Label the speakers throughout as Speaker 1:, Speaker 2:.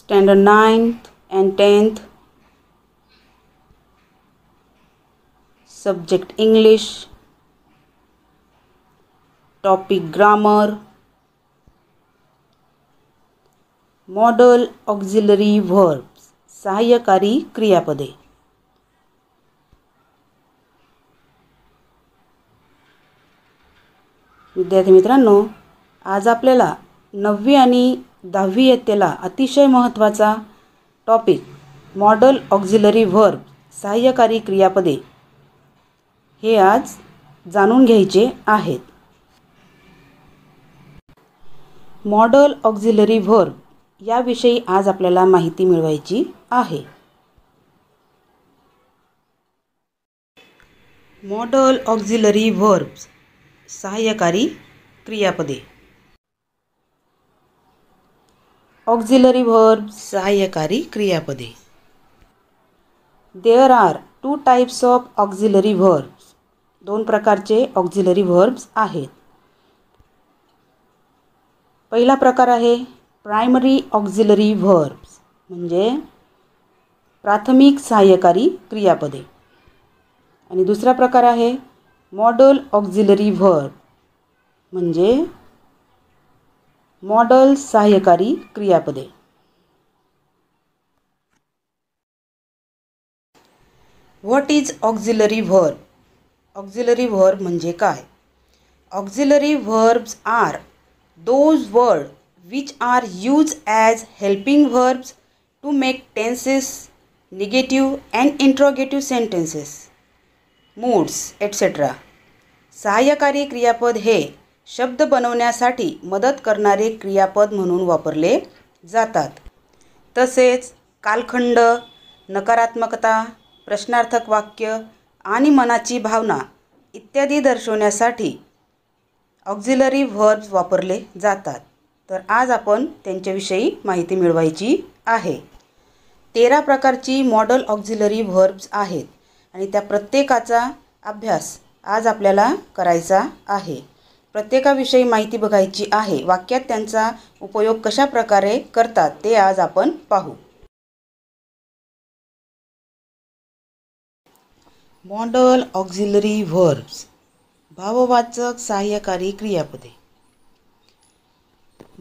Speaker 1: Standard 9th and 10th. Subject English. Topic Grammar. Modal auxiliary verbs. सहाय्यकारी क्रियापदे. विद्यार्थी मित्रांनो, आज आपल्याला 9वी आणि 10वी इयत्तेला अतिशय महत्त्वाचा टॉपिक मॉडल ऑक्झिलरी व्हर्ब सहाय्यकारी क्रियापदे हे आज जाणून घ्यायचे आहेत. मॉडल ऑक्झिलरी व्हर्ब याविषयी आज आपल्याला माहिती मिळवायची आहे. मॉडल ऑक्झिलरी व्हर्ब्स सहाय्यकारी क्रियापदे. ऑक्झिलरी व्हर्ब्स सहाय्यकारी क्रियापदे. There are 2 types of auxiliary verbs. 2 प्रकारचे ऑक्झिलरी व्हर्ब्स आहेत. पहिला प्रकार आहे प्रायमरी ऑक्झिलरी व्हर्ब्स म्हणजे प्राथमिक सहाय्यकारी क्रियापदे. आणि दुसरा प्रकार आहे मॉडल ऑक्झिलरी व्हर्ब म्हणजे मॉडल सहाय्यकारी क्रियापदे. What is auxiliary verb? Auxiliary verb म्हणजे काय? Auxiliary verbs are those word which are used as helping verbs to make tenses, negative and interrogative sentences, moods, etc. सहाय्यकारी क्रियापद हे शब्द बनवण्यासाठी मदत करणारे क्रियापद म्हणून वापरले जातात. तसेच कालखंड, नकारात्मकता, प्रश्नार्थक वाक्य आणि मनाची भावना इत्यादी दर्शवण्यासाठी ऑक्झिलरी व्हर्ब्स वापरले जातात. तर आज आपण त्यांच्याविषयी माहिती मिळवायची आहे. 13 प्रकारची मॉडल ऑक्झिलरी व्हर्ब्स आहेत आणि त्या प्रत्येकाचा अभ्यास आज आपल्याला करायचा आहे. प्रत्येकाविषयी माहिती बघायची आहे. वाक्यात त्यांचा उपयोग कशा प्रकारे करतात ते आज आपण पाहू. मॉडल ऑक्झिलरी व्हर्ब्स भाववाचक सहाय्यकारी क्रियापदे.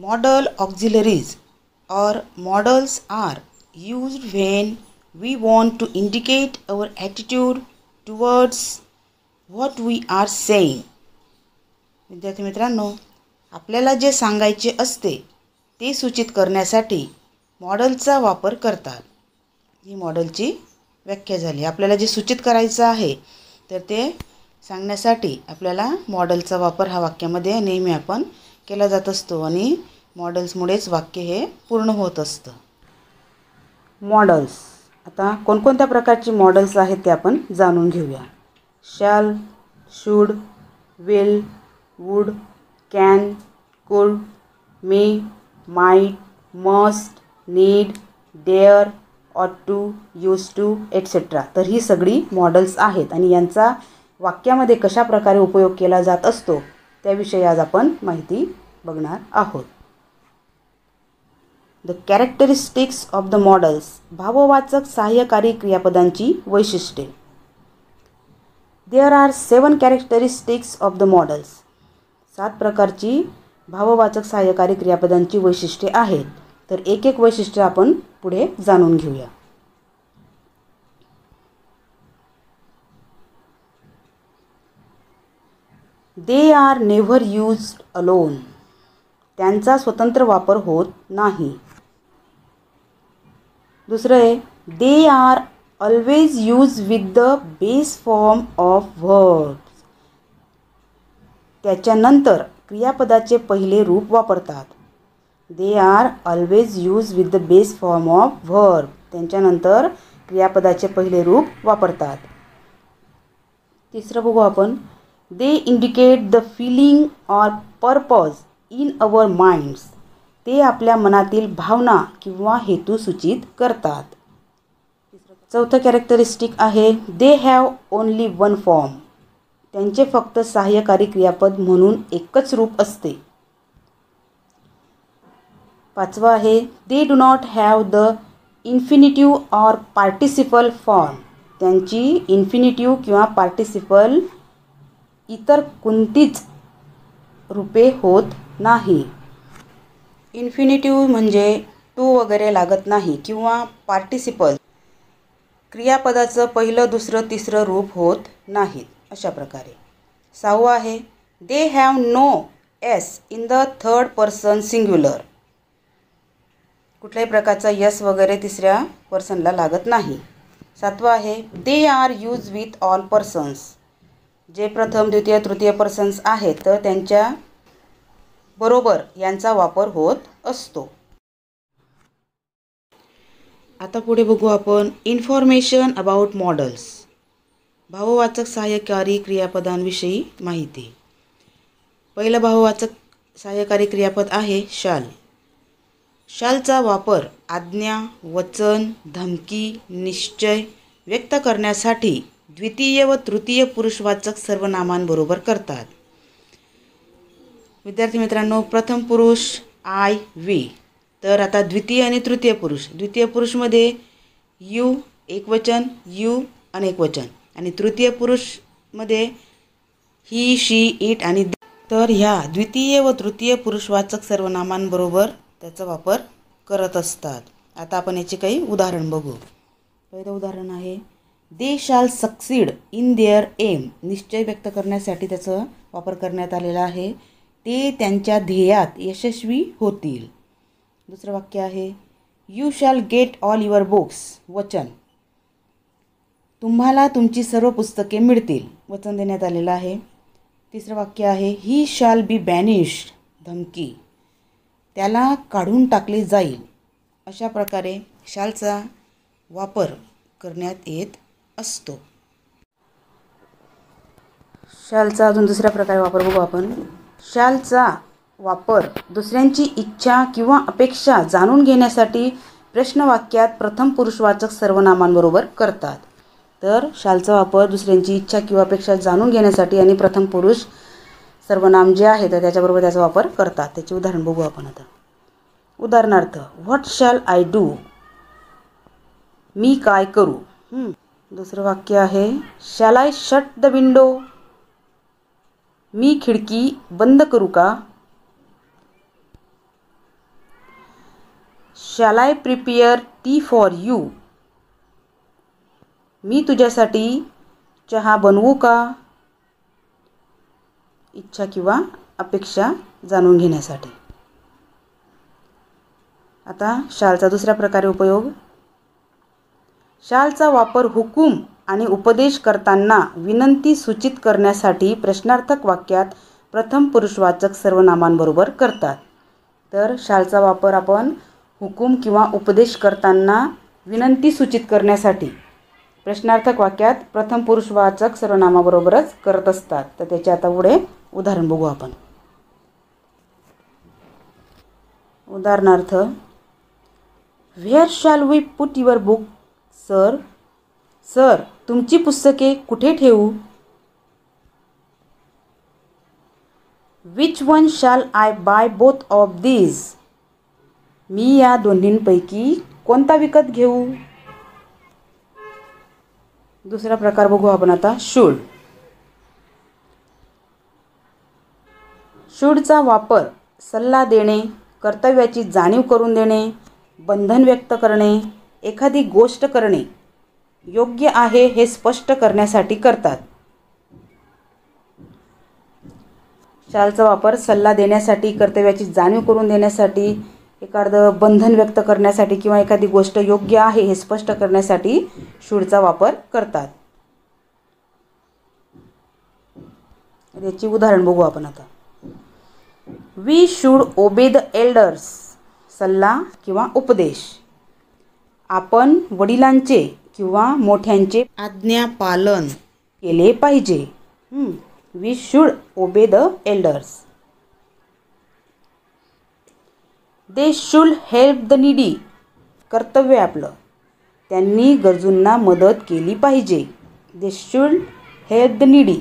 Speaker 1: Modal auxiliaries or modals are used when we want to indicate our attitude towards what we are saying. विद्यार्थी मित्रांनो, आपल्याला जे सांगायचे असते ते सूचित करण्यासाठी मॉडलचा वापर करतात. ही मॉडलची व्याख्या झाली. आपल्याला जे सूचित करायचं आहे तर ते सांगण्यासाठी आपल्याला मॉडलचा वापर हा वाक्यामध्ये नेहमी आपण केला जात असतो आणि मॉडल्समुळेच वाक्य हे पूर्ण होत असतं. मॉडल्स. आता कोणकोणत्या प्रकारची मॉडल्स आहेत ते आपण जाणून घेऊया. Shall, should, will, would, can, कुड, मे, माइट, मस्ट, नीड, डेअर, ऑट टू, यूज टू, एटसेट्रा. तर ही सगळी मॉडल्स आहेत आणि यांचा वाक्यामध्ये कशा प्रकारे उपयोग केला जात असतो त्याविषयी आज आपण माहिती बघणार आहोत. The characteristics of the models. भाववाचक सहाय्यकारी क्रियापदांची वैशिष्ट्ये. There are 7 characteristics of the models. 7 प्रकारची भाववाचक सहाय्यकारी क्रियापदांची वैशिष्ट्ये आहेत. तर एक एक वैशिष्ट्य आपण पुढे जाणून घेऊया. They are never used alone. त्यांचा स्वतंत्र वापर होत नाही. दुसरं आहे they are always use with the base form of verbs. त्याच्यानंतर क्रियापदाचे पहिले रूप वापरतात. They are always use with the base form of verb. त्यांच्यानंतर क्रियापदाचे पहिले रूप वापरतात. तिसरं बघू आपण. They indicate the feeling or purpose in our minds. ते आपल्या मनातील भावना किंवा हेतू सूचित करतात. चौथं कॅरेक्टरिस्टिक आहे they have only one form. त्यांचे फक्त सहाय्यकारी क्रियापद म्हणून एकच रूप असते. पाचवा आहे they do not have the infinitive or participle form. त्यांची इन्फिनिटिव्ह किंवा पार्टिसिपल इतर कोणतीच रूपे होत नाही. इन्फिनिटिव्ह म्हणजे टू वगैरे लागत नाही किंवा पार्टिसिपल क्रियापदाचं पहिलं दुसरं तिसरं रूप होत नाहीत अशा प्रकारे. सहावं आहे they have no S in the third person singular. कुठल्याही प्रकारचा यस वगैरे तिसऱ्या पर्सनला लागत नाही. सातवं आहे they R use with all persons. जे प्रथम द्वितीय तृतीय पर्सन्स आहेत तर त्यांच्या बरोबर यांचा वापर होत असतो. आता पुढे बघू आपण इन्फॉर्मेशन अबाउट मॉडल्स. भाववाचक सहाय्यकारी क्रियापदांविषयी माहिती. पहिलं भाववाचक सहाय्यकारी क्रियापद आहे शाल. शालचा वापर आज्ञा, वचन, धमकी, निश्चय व्यक्त करण्यासाठी द्वितीय व तृतीय पुरुषवाचक सर्वनामांबरोबर करतात. विद्यार्थी मित्रांनो, प्रथम पुरुष आय, वी. तर आता द्वितीय आणि तृतीय पुरुष. द्वितीय पुरुषमध्ये यू एकवचन, यू अनेकवचन आणि तृतीय पुरुषमध्ये ही, शी, इट आणि तर ह्या द्वितीय व तृतीय पुरुषवाचक सर्वनामांबरोबर त्याचा वापर करत असतात. आता आपण याचे काही उदाहरण बघू. पहिलं उदाहरण आहे दे शाल सक्सीड इन देअर एम. निश्चय व्यक्त करण्यासाठी त्याचा वापर करण्यात आलेला आहे. ते त्यांच्या ध्येयात यशस्वी होतील. दुसरं वाक्य आहे you shall get all your books. वचन तुम्हाला तुमची सर्व पुस्तके मिळतील. वचन देण्यात आलेलं आहे. तिसरं वाक्य आहे ही शॅल बी बॅनिश्ड. धमकी त्याला काढून टाकले जाईल. अशा प्रकारे शालचा वापर करण्यात येत असतो. शालचा अजून दुसऱ्या प्रकारे वापर बघू आपण. शालचा वापर दुसऱ्यांची इच्छा किंवा अपेक्षा जाणून घेण्यासाठी प्रश्नवाक्यात प्रथम पुरुषवाचक सर्वनामांबरोबर करतात. तर शालचा वापर दुसऱ्यांची इच्छा किंवा अपेक्षा जाणून घेण्यासाठी आणि प्रथम पुरुष सर्वनाम जे आहे तर त्याच्याबरोबर त्याचा वापर करतात. त्याचे उदाहरण बघू आपण आता. उदाहरणार्थ व्हॉट शॅल आय डू. मी काय करू. दुसरं वाक्य आहे shall I shut the window. मी खिडकी बंद करू का. Shall I prepare tea for you. मी तुझ्यासाठी चहा बनवू का. इच्छा किंवा अपेक्षा जाणून घेण्यासाठी. आता शालचा दुसऱ्या प्रकारे उपयोग. शालचा वापर हुकूम आणि उपदेश करताना विनंती सूचित करण्यासाठी प्रश्नार्थक वाक्यात प्रथम पुरुषवाचक सर्वनामांबरोबर करतात. तर शालचा वापर आपण हुकूम किंवा उपदेश करताना विनंती सूचित करण्यासाठी प्रश्नार्थक वाक्यात प्रथम पुरुषवाचक सर्वनामाबरोबरच करत असतात. तर त्याचे आता पुढे उदाहरण बघू आपण. उदाहरणार्थ where shall we put your book sir. Sir तुमची पुस्तके कुठे ठेवू. Which one shall I buy both of these. मी या दोन्हींपैकी कोणता विकत घेऊ. दुसरा प्रकार बघू आपण आता. शूड. शूडचा वापर सल्ला देणे, कर्तव्याची जाणीव करून देणे, बंधन व्यक्त करणे, एखादी गोष्ट करणे योग्य आहे हे स्पष्ट करण्यासाठी करतात. शालचा वापर सल्ला देण्यासाठी, कर्तव्याची जाणीव करून देण्यासाठी, एखादं बंधन व्यक्त करण्यासाठी किंवा एखादी गोष्ट योग्य आहे हे स्पष्ट करण्यासाठी शूडचा वापर करतात. याची उदाहरण बघू आपण आता. We should obey the elders. सल्ला किंवा उपदेश. आपण वडिलांचे किंवा मोठ्यांचे आज्ञा पालन केले पाहिजे. We should obey the elders. They should help the needy. कर्तव्य आपलं त्यांनी गरजूंना मदत केली पाहिजे. They should help the needy.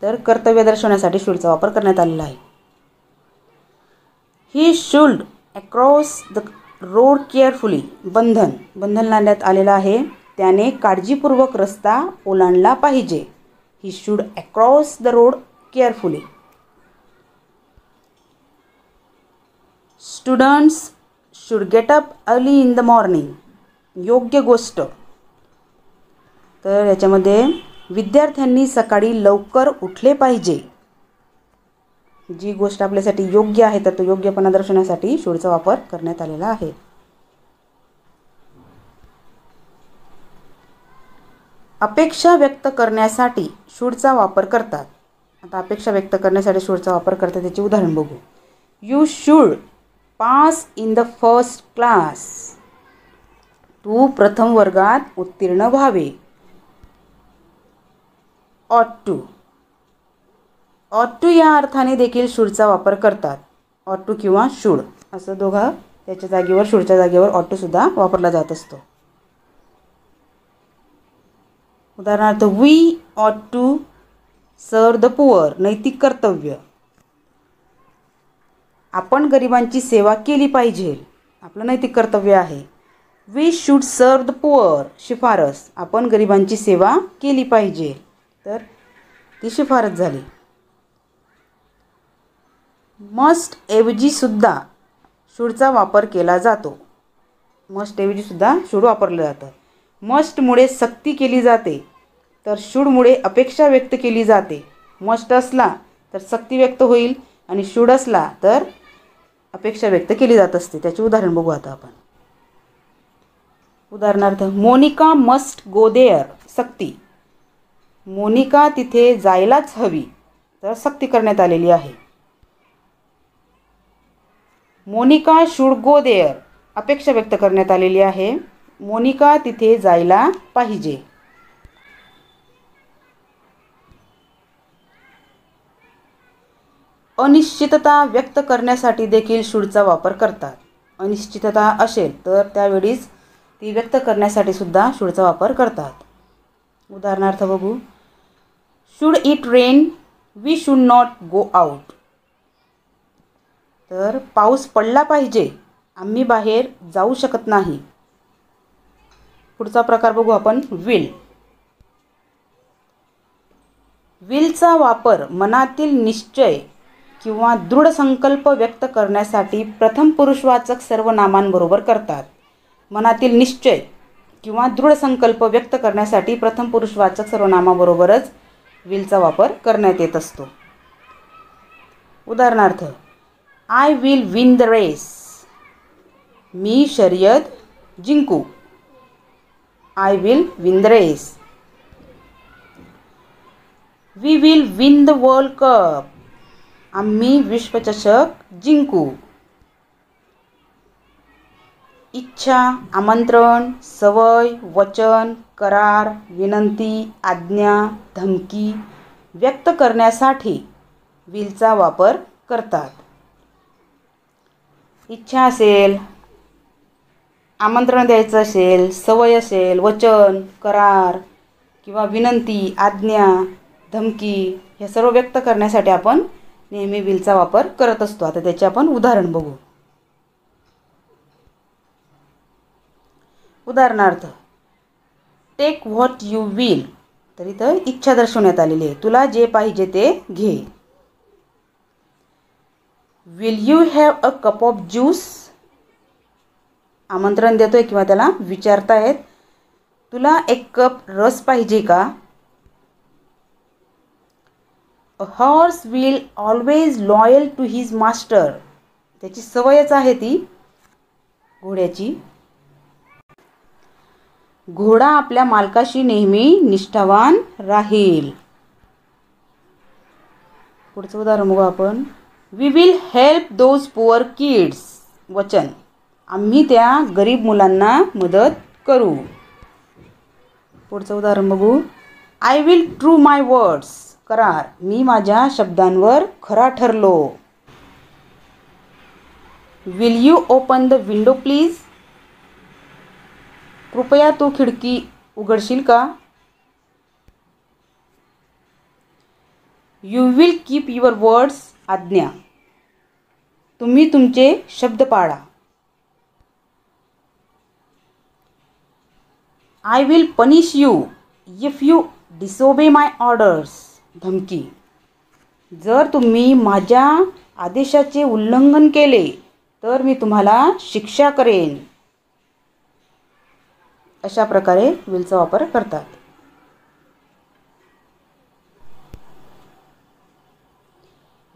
Speaker 1: तर कर्तव्य दर्शवण्यासाठी शूडचा वापर करण्यात आलेला आहे. He should across the road carefully. बंधन लावण्यात आलेलं आहे. त्याने काळजीपूर्वक रस्ता ओलांडला पाहिजे. He should across the road carefully. Students should get up early in the morning. योग्य गोष्ट. तर याच्यामध्ये विद्यार्थ्यांनी सकाळी लवकर उठले पाहिजे. जी गोष्ट आपल्यासाठी योग्य आहे तर तो योग्यपणा दर्शवण्यासाठी शूडचा वापर करण्यात आलेला आहे. अपेक्षा व्यक्त करण्यासाठी शूडचा वापर करतात. आता अपेक्षा व्यक्त करण्यासाठी शूडचा वापर करतात त्याचे उदाहरण बघू. You should pass in the first class. तू प्रथम वर्गात उत्तीर्ण व्हावे. ऑट टू या अर्थाने देखील शूडचा वापर करतात. ऑट टू किंवा शूड असं दोघं त्याच्या जागेवर शूडच्या जागेवर ऑट टू सुद्धा वापरला जात असतो. उदाहरणार्थ we ought to serve the poor. नैतिक कर्तव्य. आपण गरिबांची सेवा केली पाहिजे. आपलं नैतिक कर्तव्य आहे. We should serve the poor. शिफारस. आपण गरिबांची सेवा केली पाहिजे. तर ती शिफारस झाली. मस्ट ऐवजी सुद्धा शूडचा वापर केला जातो. मस्ट ऐवजी सुद्धा शूड वापरलं जातं. मस्टमुळे सक्ती केली जाते तर शूडमुळे अपेक्षा व्यक्त केली जाते. मस्ट असला तर सक्ती व्यक्त होईल आणि शूड असला तर अपेक्षा व्यक्त केली जात असते. त्याचे उदाहरण बघू आता आपण. उदाहरणार्थ मोनिका मस्ट गो देअर. सक्ती. मोनिका तिथे जायलाच हवी तर सक्ती करण्यात आलेली आहे. Monica should go there. अपेक्षा व्यक्त करण्यात आलेली आहे. मोनिका तिथे जायला पाहिजे. अनिश्चितता व्यक्त करण्यासाठी देखील शूडचा वापर करतात. अनिश्चितता असेल तर त्यावेळीच ती व्यक्त करण्यासाठी सुद्धा शूडचा वापर करतात. उदाहरणार्थ बघू. Should it rain we should not go out. तर पाऊस पडला पाहिजे. आम्ही बाहेर जाऊ शकत नाही. पुढचा प्रकार बघू आपण. विलचा वापर मनातील निश्चय किंवा दृढ संकल्प व्यक्त करण्यासाठी प्रथम पुरुषवाचक सर्वनामांबरोबर करतात. मनातील निश्चय किंवा दृढ संकल्प व्यक्त करण्यासाठी प्रथम पुरुषवाचक सर्वनामाबरोबरच विलचा वापर करण्यात येत असतो. उदाहरणार्थ I will win the race. मी शर्यत जिंकू. I will win the race. We will win the world cup. आम्ही विश्वचषक जिंकू. इच्छा, आमंत्रण, सवय, वचन, करार, विनंती, आज्ञा, धमकी व्यक्त करण्यासाठी विलचा वापर करतात. इच्छा असेल, आमंत्रण द्यायचं असेल, सवय असेल, वचन, करार किंवा विनंती, आज्ञा, धमकी हे सर्व व्यक्त करण्यासाठी आपण नेहमी विलचा वापर करत असतो. आता त्याचे आपण उदाहरण बघू. उदाहरणार्थ टेक व्हॉट यू विल. तर इथं इच्छा दर्शवण्यात आलेली आहे. तुला जे पाहिजे ते घे. Will you have a cup of juice. आमंत्रण देतोय किंवा त्याला विचारतायत तुला एक कप रस पाहिजे का. A horse will always loyal to his master. त्याची सवयच आहे ती घोड्याची. घोडा आपल्या मालकाशी नेहमी निष्ठावान राहील. पुढचं उदाहरण बघू आपण. We will help those poor kids. वचन आम्ही त्या गरीब मुलांना मदत करू. पुढचं उदाहरण बघू. I will true my words. करार मी माझ्या शब्दांवर खरा ठरलो. Will you open the window please. कृपया तू खिडकी उघडशील का. You will keep your words. आज्ञा तुम्ही तुमचे शब्द पाळा. I will punish you if you disobey my orders. धमकी. जर तुम्ही माझ्या आदेशाचे उल्लंघन केले तर मी तुम्हाला शिक्षा करेन. अशा प्रकारे विलचा वापर करतात.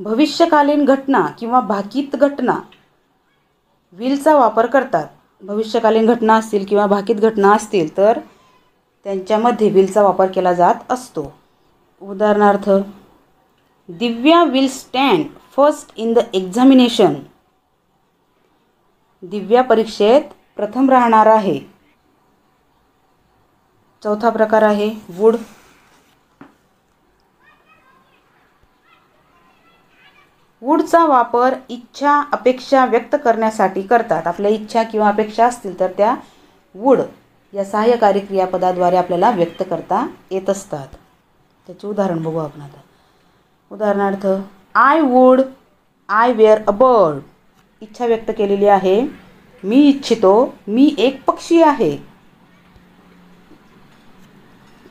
Speaker 1: भविष्यकालीन घटना किंवा भाकीत घटना विलचा वापर करतात. भविष्यकालीन घटना असतील किंवा भाकीत घटना असतील तर त्यांच्यामध्ये विलचा वापर केला जात असतो. उदाहरणार्थ, Divya will stand first in the examination. Divya परीक्षेत प्रथम राहणार आहे. चौथा प्रकार आहे वुड. वुडचा वापर इच्छा अपेक्षा व्यक्त करण्यासाठी करतात. आपल्या इच्छा किंवा अपेक्षा असतील तर त्या वुड या सहाय्यकारी क्रियापदाद्वारे आपल्याला व्यक्त करता येत असतात. त्याचे उदाहरण बघू आपण आता. उदाहरणार्थ, I would I were a bird. इच्छा व्यक्त केलेली आहे. मी इच्छितो मी एक पक्षी आहे.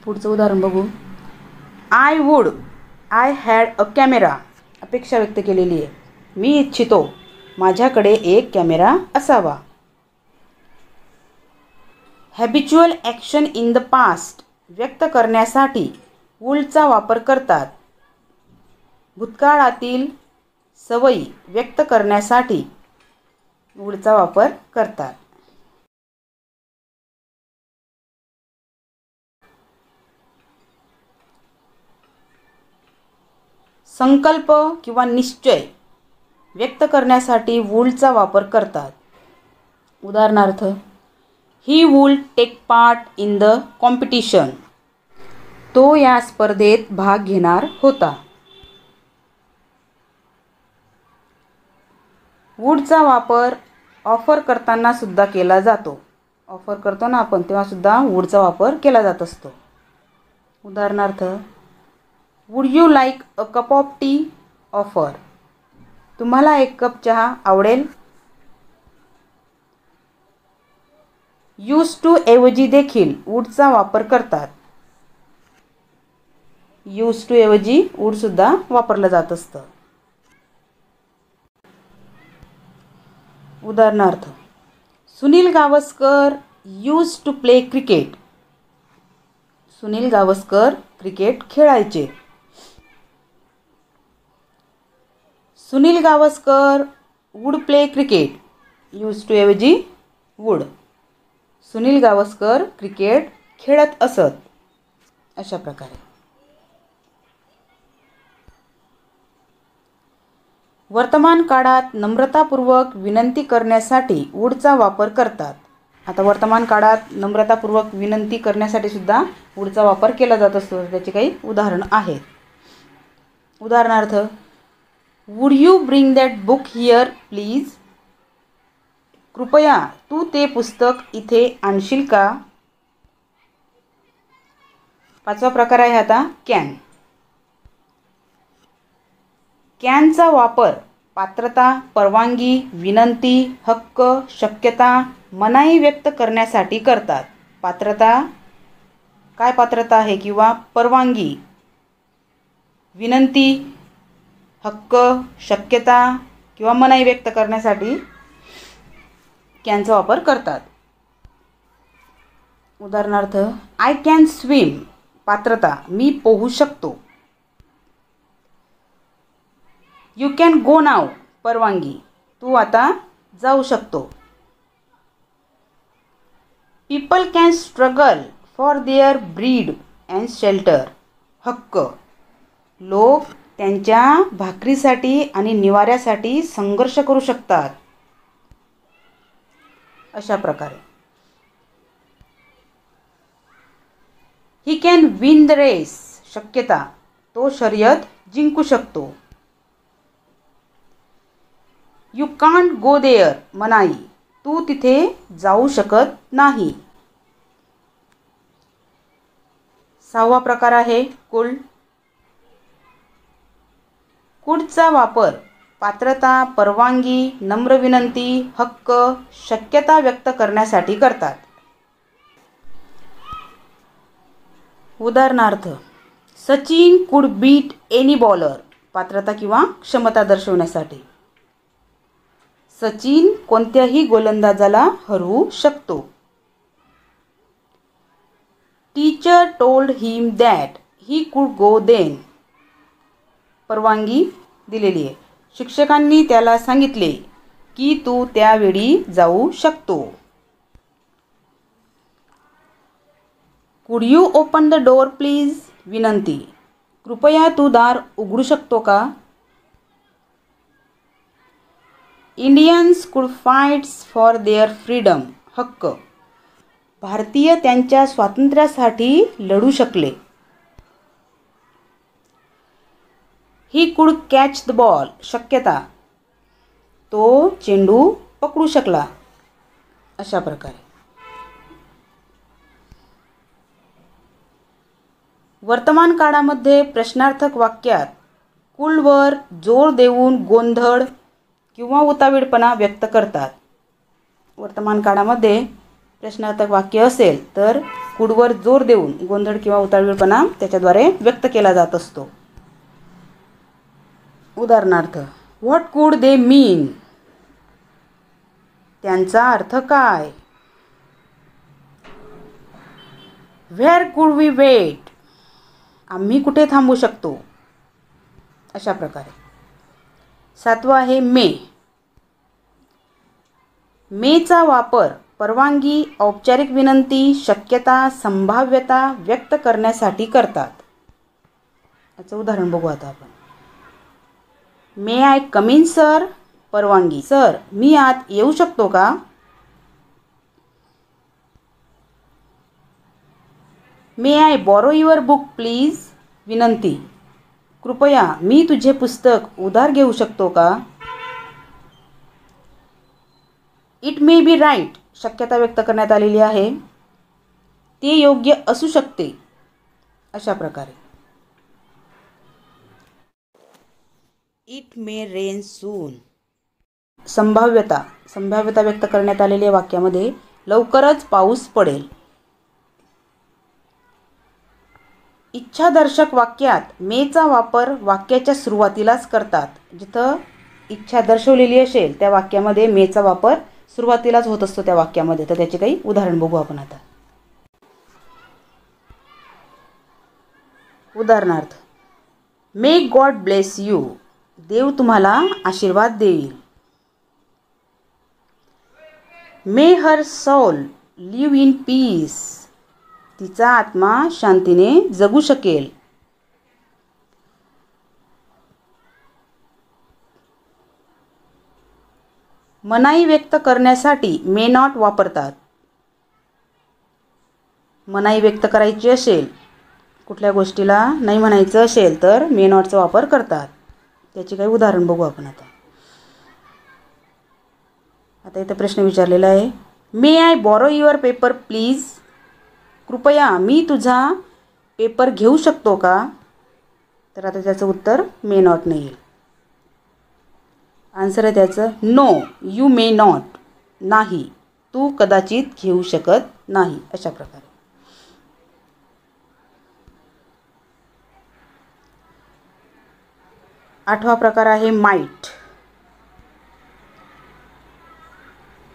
Speaker 1: पुढचं उदाहरण बघू. I would I had a camera. अपेक्षा व्यक्त केलेली आहे. मी इच्छितो माझ्याकडे एक कॅमेरा असावा. Habitual action in the past व्यक्त करण्यासाठी वुडचा वापर करतात. भूतकाळातील सवयी व्यक्त करण्यासाठी वुडचा वापर करतात. संकल्प किंवा निश्चय व्यक्त करण्यासाठी वुडचा वापर करतात. उदाहरणार्थ, he would take part in the competition. तो या स्पर्धेत भाग घेणार होता. वुडचा वापर ऑफर करताना सुद्धा केला जातो. ऑफर करतो ना आपण तेव्हा सुद्धा वुडचा वापर केला जात असतो. उदाहरणार्थ, would you like a cup of T. Offer. तुम्हाला एक कप चहा आवडेल. यूज टू ऐवजी देखील वुडचा वापर करतात. यूज टू ऐवजी वुड सुद्धा वापरलं जात असतं. उदाहरणार्थ, Sunil Gavaskar used to play cricket. Sunil Gavaskar cricket खेळायचे. Sunil Gavaskar would play cricket. Used to ऐवजी वुड. सुनील गावस्कर क्रिकेट खेळत असत. अशा प्रकारे. वर्तमान काळात नम्रतापूर्वक विनंती करण्यासाठी वुडचा वापर करतात. आता वर्तमान काळात नम्रतापूर्वक विनंती करण्यासाठी सुद्धा वुडचा वापर केला जात असतो. त्याची काही उदाहरणं आहेत. उदाहरणार्थ, would you bring that book here please. कृपया तू ते पुस्तक इथे आणशील का. पाचवा प्रकार आहे आता कॅन. कॅनचा वापर पात्रता, परवानगी, विनंती, हक्क, शक्यता, मनाई व्यक्त करण्यासाठी करतात. पात्रता, काय पात्रता आहे किंवा परवानगी, विनंती, हक्क, शक्यता किंवा मनाई व्यक्त करण्यासाठी कॅनचा वापर करतात. उदाहरणार्थ, आय कॅन स्विम. पात्रता, मी पोहू शकतो. यू कॅन गो नाव. परवानगी, तू आता जाऊ शकतो. People can struggle for their breed and shelter. हक्क, लोक त्यांच्या भाकरीसाठी आणि निवाऱ्यासाठी संघर्ष करू शकतात. अशा प्रकारे. He can win the race. शक्यता, तो शर्यत जिंकू शकतो. You can't go there. मनाई, तू तिथे जाऊ शकत नाही. सहावा प्रकार आहे कुल. कुडचा वापर पात्रता, परवानगी, नम्र विनंती, हक्क, शक्यता व्यक्त करण्यासाठी करतात. उदाहरणार्थ, सचिन कुड बीट एनी बॉलर, पात्रता किंवा क्षमता दर्शवण्यासाठी. सचिन कोणत्याही गोलंदाजाला हरवू शकतो. Teacher told him that he could go then, परवानगी दिलेली आहे. शिक्षकांनी त्याला सांगितले की तू त्यावेळी जाऊ शकतो. कुड you open the door please, विनंती, कृपया तू दार उघडू शकतो का. इंडियन्स कुड फाइट्स फॉर देअर फ्रीडम, हक्क, भारतीय त्यांच्या स्वातंत्र्यासाठी लढू शकले. He could catch the ball, शक्यता, तो चेंडू पकडू शकला. अशा प्रकारे वर्तमान काळामध्ये प्रश्नार्थक वाक्यात कुलवर जोर देऊन गोंधळ किंवा उतावीळपणा व्यक्त करतात. वर्तमान काळामध्ये प्रश्नार्थक वाक्य असेल तर कुडवर जोर देऊन गोंधळ किंवा उतावीळपणा त्याच्याद्वारे व्यक्त केला जात असतो. उदाहरणार्थ, व्हॉट कुड दे मीन, त्यांचा अर्थ काय. व्हेअर कुड वी वेट, आम्ही कुठे थांबू शकतो. अशा प्रकारे. 7वा आहे मे. मेचा वापर परवानगी, औपचारिक विनंती, शक्यता, संभाव्यता व्यक्त करण्यासाठी करतात. याचं उदाहरण बघू आता आपण. May I come in sir, परवानगी, सर मी आत येऊ शकतो का. May I borrow your book please, विनंती, कृपया मी तुझे पुस्तक उधार घेऊ शकतो का. इट मे बी राईट, शक्यता व्यक्त करण्यात आलेली आहे, ते योग्य असू शकते. अशा प्रकारे. इट मे रेन सून, संभाव्यता व्यक्त करण्यात आलेल्या वाक्यामध्ये लवकरच पाऊस पडेल. इच्छादर्शक वाक्यात मेचा वापर वाक्याच्या सुरुवातीलाच करतात. जिथं इच्छा दर्शवलेली असेल त्या वाक्यामध्ये मेचा वापर सुरुवातीलाच होत असतो त्या वाक्यामध्ये. तर त्याचे काही उदाहरण बघू आपण आता. उदाहरणार्थ, मे गॉड ब्लेस यू, देव तुम्हाला आशीर्वाद देईल. मे हर सोल लिव्ह इन पीस, तिचा आत्मा शांतीने जगू शकेल. मनाई व्यक्त करण्यासाठी मे नॉट वापरतात. मनाई व्यक्त करायची असेल, कुठल्या गोष्टीला नाही म्हणायचं असेल तर मे नॉटचा वापर करतात. त्याची काही उदाहरण बघू आपण आता. आता इथं प्रश्न विचारलेला आहे, may I borrow your paper please, कृपया मी तुझा पेपर घेऊ शकतो का. तर आता त्याचं उत्तर मे नॉट नाही येईल. आन्सर आहे त्याचं नो यू मे नॉट, नाही तू कदाचित घेऊ शकत नाही. अशा प्रकारे. आठवा प्रकार आहे माईट.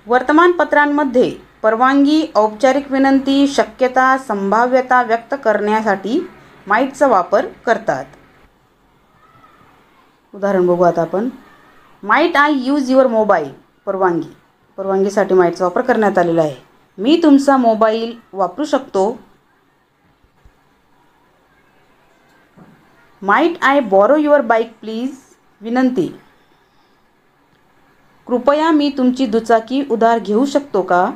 Speaker 1: वर्तमानपत्रांमध्ये परवानगी, औपचारिक विनंती, शक्यता, संभाव्यता व्यक्त करण्यासाठी माईटचा वापर करतात. उदाहरण बघू आता आपण. Might I use your mobile, परवानगीसाठी माईटचा वापर करण्यात आलेला आहे. मी तुमचा मोबाईल वापरू शकतो. Might I borrow your bike please, विनंती, कृपया मी तुमची दुचाकी उधार घेऊ शकतो का.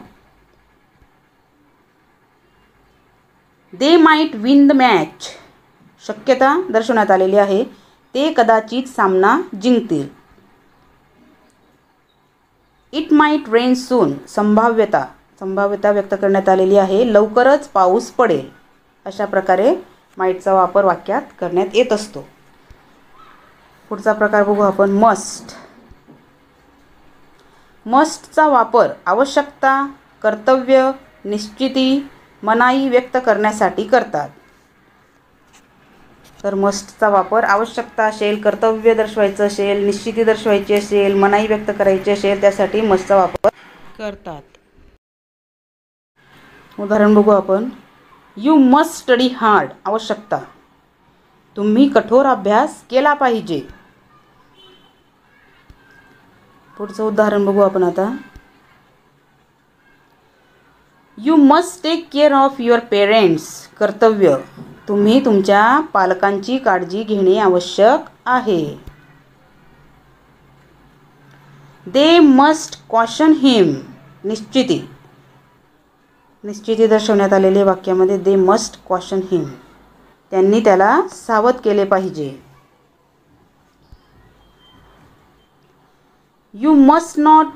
Speaker 1: They might win the match, शक्यता दर्शवण्यात आलेली आहे, ते कदाचित सामना जिंकतील. इट माईट रेन सून, संभाव्यता व्यक्त करण्यात आलेली आहे, लवकरच पाऊस पडेल. अशा प्रकारे माईटचा वापर वाक्यात करण्यात येत असतो. पुढचा प्रकार बघू आपण. मस्टचा वापर आवश्यकता, कर्तव्य, निश्चिती, मनाई व्यक्त करण्यासाठी करतात. तर मस्टचा वापर आवश्यकता असेल, कर्तव्य दर्शवायचं असेल, निश्चिती दर्शवायची असेल, मनाई व्यक्त करायची असेल त्यासाठी मस्टचा वापर करतात. उदाहरण बघू आपण. You must study hard. आवश्यकता, तुम्ही कठोर अभ्यास केला पाहिजे. पुढचं उदाहरण बघू आपण आता. You must take care of your parents. कर्तव्य, तुम्ही तुमच्या पालकांची काळजी घेणे आवश्यक आहे. They must caution him. निश्चिती, निश्चिती दर्शवण्यात आलेले वाक्यामध्ये दे मस्ट कॉशन हिम, त्यांनी त्याला सावध केले पाहिजे. You must not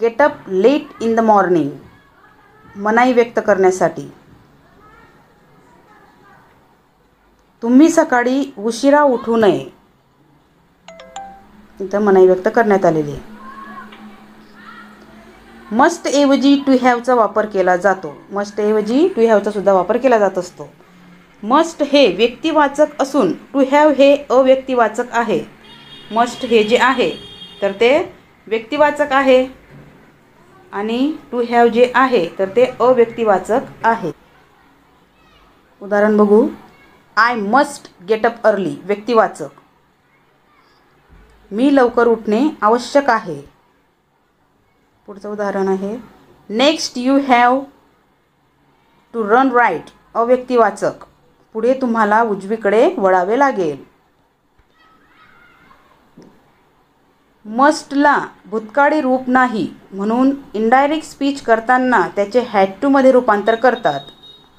Speaker 1: get up late in the morning. मनाई व्यक्त करण्यासाठी, तुम्ही सकाळी उशिरा उठू नये. इथं मनाई व्यक्त करण्यात आलेली आहे. मस्ट ऐवजी टू हॅवचा वापर केला जातो. मस्ट ऐवजी टू हॅवचा सुद्धा वापर केला जात असतो. मस्ट हे व्यक्तिवाचक असून टू हॅव हे अव्यक्तिवाचक आहे. मस्ट हे जे आहे तर ते व्यक्तिवाचक आहे आणि टू हॅव जे आहे तर ते अव्यक्तिवाचक आहे. उदाहरण बघू. I must get up early. व्यक्तिवाचक, मी लवकर उठणे आवश्यक आहे. पुढचं उदाहरण आहे. Next you have to run right. अव्यक्तिवाचक, पुढे तुम्हाला उजवीकडे वळावे लागेल. मस्टला भूतकाळी रूप नाही म्हणून इनडायरेक्ट स्पीच करताना त्याचे हॅड टू मध्ये रूपांतर करतात.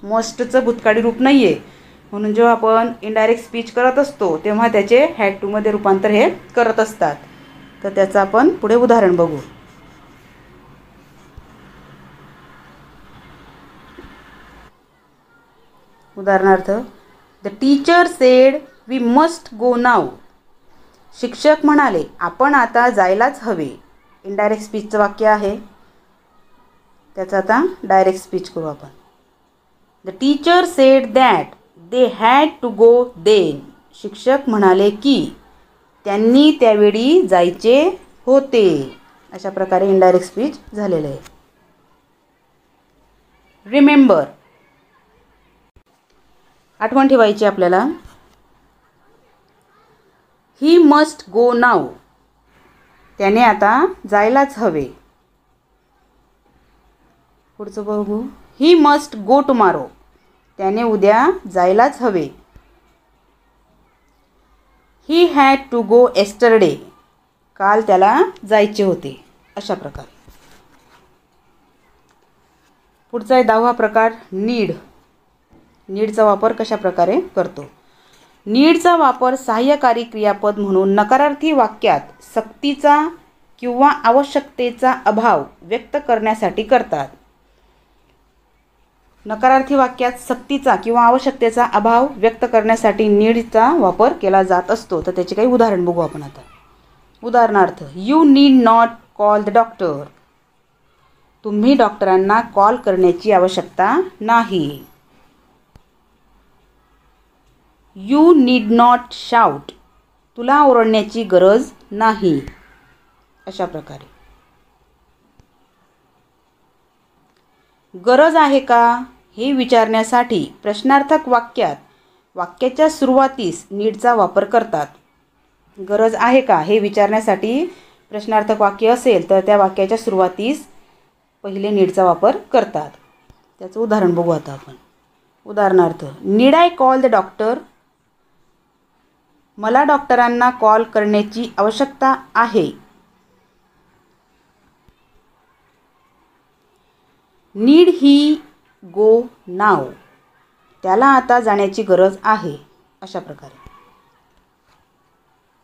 Speaker 1: मस्टचं भूतकाळी रूप नाही आहे म्हणून जेव्हा आपण इनडायरेक्ट स्पीच करत असतो तेव्हा त्याचे हॅड टू मध्ये रूपांतर हे करत असतात. तर त्याचं आपण पुढे उदाहरण बघू. उदाहरणार्थ. The teacher said we must go now. शिक्षक म्हणाले आपण आता जायलाच हवे. इनडायरेक्ट स्पीचचं वाक्य आहे, त्याचं आता डायरेक्ट स्पीच करू आपण. The teacher said that they had to go then. शिक्षक म्हणाले की त्यांनी त्यावेळी जायचे होते. अशा प्रकारे इनडायरेक्ट स्पीच झालेलं आहे. रिमेंबर, आठवण ठेवायची आपल्याला. He must go now. त्याने आता जायलाच हवे. पुढचं बघू. He must go tomorrow. त्याने उद्या जायलाच हवे. He had to go yesterday. काल त्याला जायचे होते. अशा प्रकारे. पुढचा आहे 10वा प्रकार नीड. नीडचा वापर कशा प्रकारे करतो. नीडचा वापर सहाय्यकारी क्रियापद म्हणून नकारार्थी वाक्यात सक्तीचा किंवा आवश्यकतेचा अभाव व्यक्त करण्यासाठी करतात. नकारार्थी वाक्यात सक्तीचा किंवा आवश्यकतेचा अभाव व्यक्त करण्यासाठी नीडचा वापर केला जात असतो. तर त्याचे काही उदाहरण बघू आपण आता. उदाहरणार्थ. You need not call the doctor. तुम्ही डॉक्टरांना कॉल करण्याची आवश्यकता नाही. You need not shout. तुला ओरडण्याची गरज नाही. अशा प्रकारे. गरज आहे का हे विचारण्यासाठी प्रश्नार्थक वाक्यात वाक्याच्या सुरुवातीस नीडचा वापर करतात. गरज आहे का हे विचारण्यासाठी प्रश्नार्थक वाक्य असेल तर त्या वाक्याच्या सुरुवातीस पहिले नीडचा वापर करतात. त्याचं उदाहरण बघू आता आपण. उदाहरणार्थ. Need I call the doctor. मला डॉक्टरांना कॉल करण्याची आवश्यकता आहे. नीड ही गो नाव. त्याला आता जाण्याची गरज आहे. अशा प्रकारे.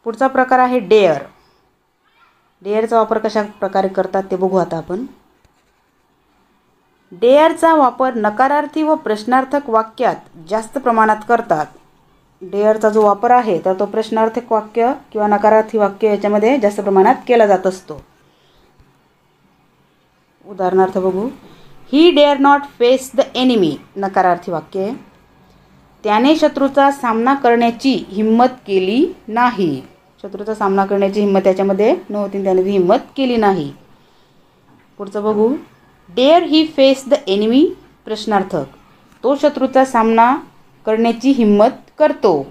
Speaker 1: पुढचा प्रकार आहे डेअर. डेअरचा वापर कशा प्रकारे करतात ते बघू आता आपण. डेअरचा वापर नकारार्थी व प्रश्नार्थक वाक्यात जास्त प्रमाणात करतात. डेअरचा जो वापर आहे तर तो प्रश्नार्थक वाक्य किंवा नकारार्थी वाक्य याच्यामध्ये जास्त प्रमाणात केला जात असतो. उदाहरणार्थ बघू. He dare not face the enemy. नकारार्थी वाक्य. त्याने शत्रूचा सामना करण्याची हिम्मत केली नाही. शत्रूचा सामना करण्याची हिम्मत त्याच्यामध्ये नव्हती, त्याने ती हिम्मत केली नाही. पुढचं बघू. Dare he face the enemy प्रश्नार्थक. तो शत्रूचा सामना करण्याची हिम्मत करतो.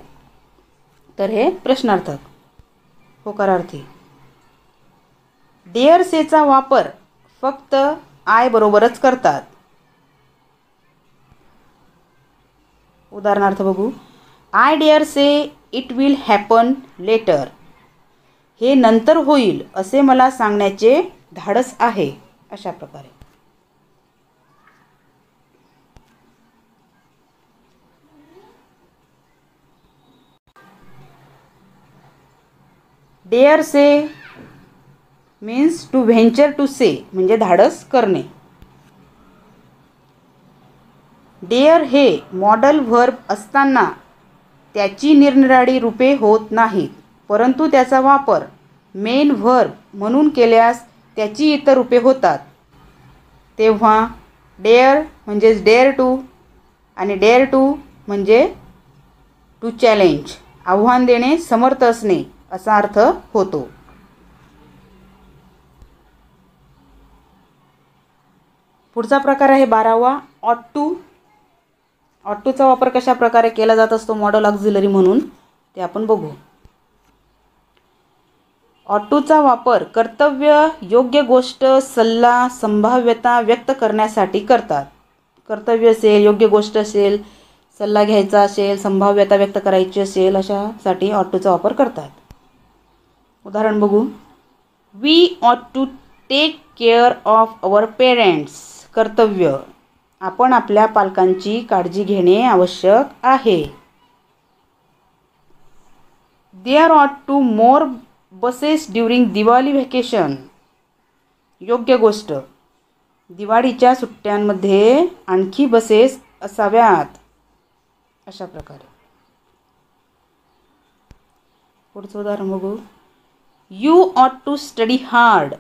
Speaker 1: तर हे प्रश्नार्थक होकारार्थी. डेअर सेचा वापर फक्त आय बरोबरच करतात. उदाहरणार्थ बघू. I dare say it will happen later. हे नंतर होईल असे मला सांगण्याचे धाडस आहे. अशा प्रकारे. Dare say means to venture to say म्हणजे धाडस करणे. डेअर हे मॉडल व्हर्ब असताना त्याची निरनिराळी रूपे होत नाहीत, परंतु त्याचा वापर मेन व्हर्ब म्हणून केल्यास त्याची इतर रूपे होतात. तेव्हा डेअर म्हणजेच डेअर टू आणि डेअर टू म्हणजे टू चॅलेंज, आव्हान देणे, समर्थ असणे असा अर्थ होतो. पुढचा प्रकार आहे 12वा ऑट टू. ऑट टूचा वापर कशा प्रकारे केला जात असतो मॉडल ऑक्झिलरी म्हणून ते आपण बघू. ऑट टूचा वापर कर्तव्य, योग्य गोष्ट, सल्ला, संभाव्यता व्यक्त करण्यासाठी करतात. कर्तव्य असेल, योग्य गोष्ट असेल, सल्ला घ्यायचा असेल, संभाव्यता व्यक्त करायची असेल अशासाठी ऑट टूचा वापर करतात. उदाहरण बघू. We ought to take care of our parents. कर्तव्य, आपण आपल्या पालकांची काळजी घेणे आवश्यक आहे. There ought to more buses during Diwali vacation. योग्य गोष्ट, दिवाळीच्या सुट्ट्यांमध्ये आणखी बसेस असाव्यात. अशा प्रकारे. पुढचं उदाहरण बघू. यू ऑट टू स्टडी हार्ड.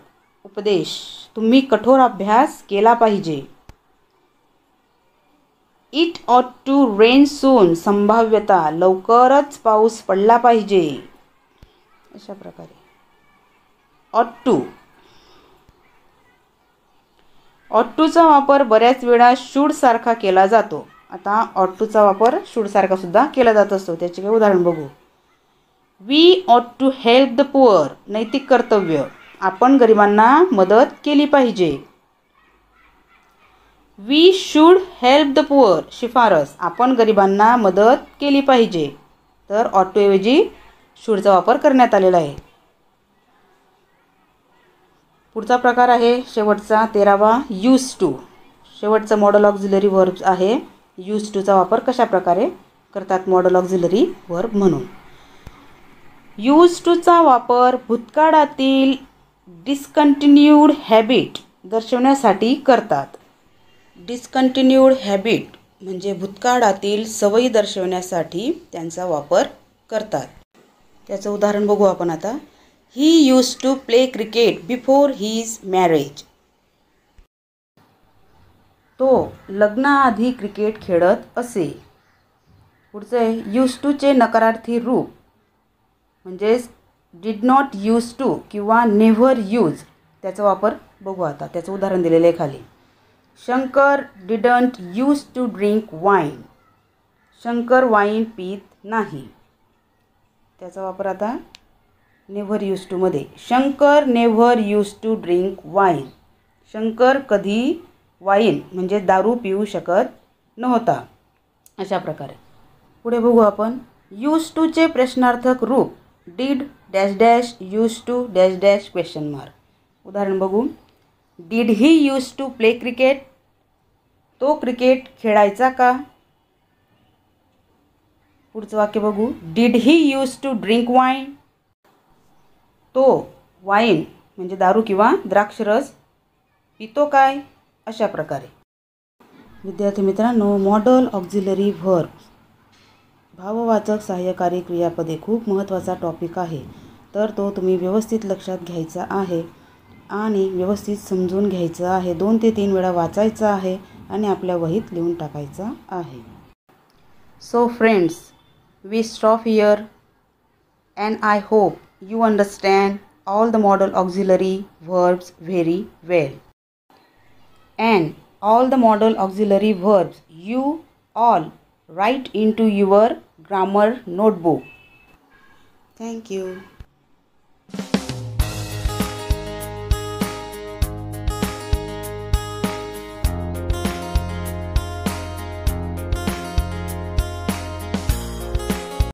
Speaker 1: उपदेश, तुम्ही कठोर अभ्यास केला पाहिजे. इट ऑट टू रेन सून. संभाव्यता, लवकरच पाऊस पडला पाहिजे. अशा प्रकारे. ऑट टू. ऑट टूचा वापर बऱ्याच वेळा शूड सारखा केला जातो. आता ऑट टूचा वापर शूड सारखा सुद्धा केला जात असतो. त्याचे काही उदाहरण बघू. We ought to help the poor. नैतिक कर्तव्य, आपण गरिबांना मदत केली पाहिजे. We should help the poor. शिफारस, आपण गरिबांना मदत केली पाहिजे. तर ऑट टू ऐवजी शूडचा वापर करण्यात आलेला आहे. पुढचा प्रकार आहे शेवटचा 13वा यूज टू. शेवटचा मॉडल ऑक्झिलरी वर्ब आहे. यूज टूचा वापर कशा प्रकारे करतात मॉडल ऑक्झिलरी वर्ब म्हणून. यूज टूचा वापर भूतकाळातील डिस्कंटिन्यूड हॅबिट दर्शवण्यासाठी करतात. डिस्कंटिन्यूड हॅबिट म्हणजे भूतकाळातील सवयी दर्शवण्यासाठी त्यांचा वापर करतात. त्याचं उदाहरण बघू आपण आता. He use to play cricket before his marriage. तो लग्नाआधी क्रिकेट खेळत असे. पुढचं आहे यूज टूचे नकारार्थी रूप म्हणजेच डिड नॉट यूज टू किंवा नेव्हर यूज. त्याचा वापर बघू आता. त्याचं उदाहरण दिलेलं आहे खाली. Shankar didn't use to drink wine. Shankar wine पीत नाही. त्याचा वापर आता नेव्हर यूज टूमध्ये. Shankar never use to drink wine. Shankar कधी वाईन म्हणजे दारू पिऊ शकत नव्हता. अशा प्रकारे. पुढे बघू आपण. यूज टूचे प्रश्नार्थक रूप did dash dash use to dash dash question mark. उदाहरण बघू. Did he use to play cricket. तो क्रिकेट खेळायचा का. पुढचं वाक्य बघू. Did he use to drink wine. तो वाईन म्हणजे दारू किंवा द्राक्षरस पितो काय. अशा प्रकारे. विद्यार्थी मित्रांनो, मॉडल ऑक्झिलरी व्हर्ब भाववाचक सहाय्यकारी क्रियापदे खूप महत्त्वाचा टॉपिक आहे. तर तो तुम्ही व्यवस्थित लक्षात घ्यायचा आहे आणि व्यवस्थित समजून घ्यायचं आहे. 2 ते 3 वेळा वाचायचं आहे आणि आपल्या वहीत लिहून टाकायचं आहे. So friends, we stop here, and I hope you understand all the modal auxiliary verbs very well. And all the modal auxiliary verbs you all write into your grammar notebook. Thank you.